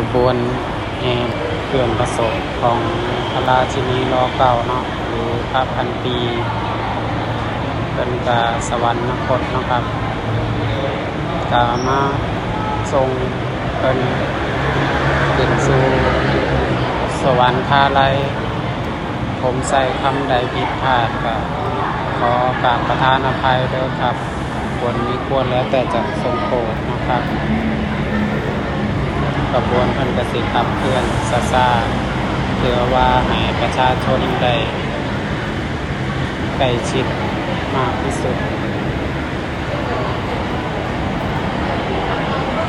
ขบวนแห่เคลื่อนประสบของพระราชินีร.9 เนาะหรือพระพันปีเป็นกาสวรรคตเนาะครับกามาทรงเป็นขึ้นสู่สวรรคาลัยผมใส่คำใดผิดพลาดก็ขอกราบประทานอภัยเด้อครับควรมีควรแล้วแต่จะทรงโปรดนะครับกระบวนการเกษตรขับเคลื่อนซาเพื่อว่าให้ประชาชนได้ใกล้ชิดมากที่สุด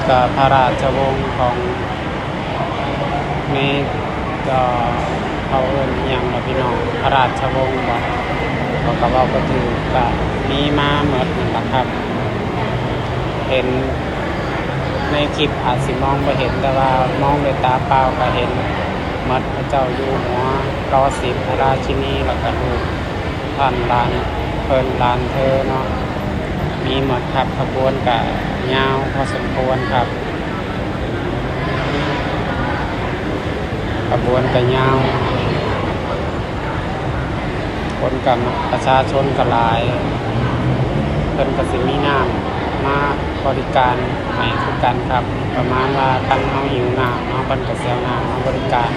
กับพระราชวงศ์ของนี้ก็เขาเอิ้นอิหยังล่ะพี่น้องพระราชวงศ์บอกเขาก็เว้าก็ถือก็มีมาหมดนั่นล่ะครับเห็นในคลิปอาจสิมองบ่เห็นแต่ว่ามองด้วยตาเปล่าก็เห็นหมดพระเจ้าอยู่หัวร.10 พระราชินีแล้วก็ลูกท่านหลานเพิ่นหลานเธอเนาะมีหมดครับขบวนก็ยาวพอสมควรครับขบวนก็ยาวคนกับประชาชนก็หลายเพิ่นก็สิมีน้ำมาบริการให้คือกันครับประมาณว่าคันเฮาหิวน้ำเนาะเพิ่นก็สิเอาน้ำมาบริการ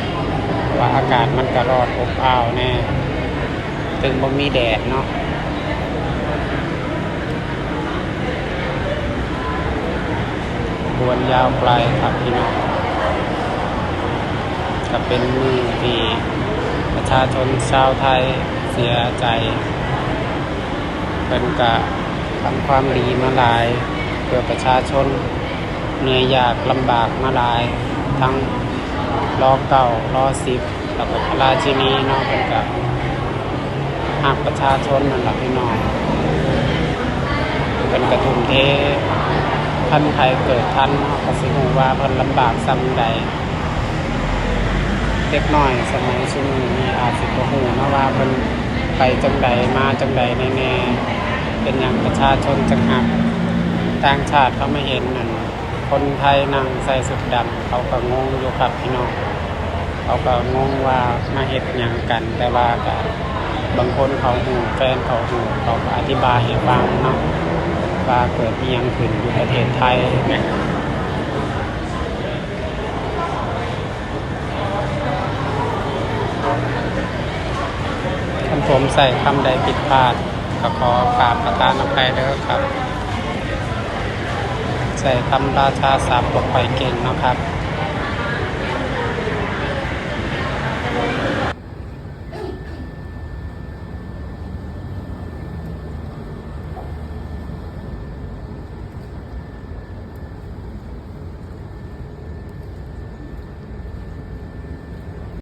ว่าอากาศมันก็ร้อนอบอ้าวแน่ถึงบ่มีแดดเนาะขบวนยาวไกลครับพี่น้องก็เป็นมื้อที่ประชาชนชาวไทยเสียใจเป็นกะทำความดีมาหลายเพื่อประชาชนเหนื่อยยากลำบากมาหลายทั้งร.9 ร.10แล้วก็พระราชินีเนาะเป็นกะหักประชาชนนั่นแหละพี่น้องเป็นกระทุ่มเทท่านไทยเกิดท่านก็สิฮู้ว่าเพิ่นลำบากส่ำใดเด็กน้อยสมัยซุมื้อนี้อาจสิบ่ฮู้นะว่าเพิ่นไปจังใดมาจังใดแน่ๆเป็นหยังประชาชนจังหักต่างชาติเขาไม่เห็นนั่นคนไทยนั่งใส่สุดดำเขาก็งงอยู่ครับพี่น้องเขาก็งงว่ามาเฮ็ดหยังกันแต่ว่าก็บางคนเขาฮู้แฟนเขาฮู้เขาก็อธิบายให้ฟังเนาะว่าเกิดอิหยังขึ้นอยู่ประเทศไทยแม่ผมใส่คำใดผิดพลาดก็ขอกราบประทานอภัยเด้อครับใส่คำราชาศัพท์บ่ค่อยเก่งเนาะครับ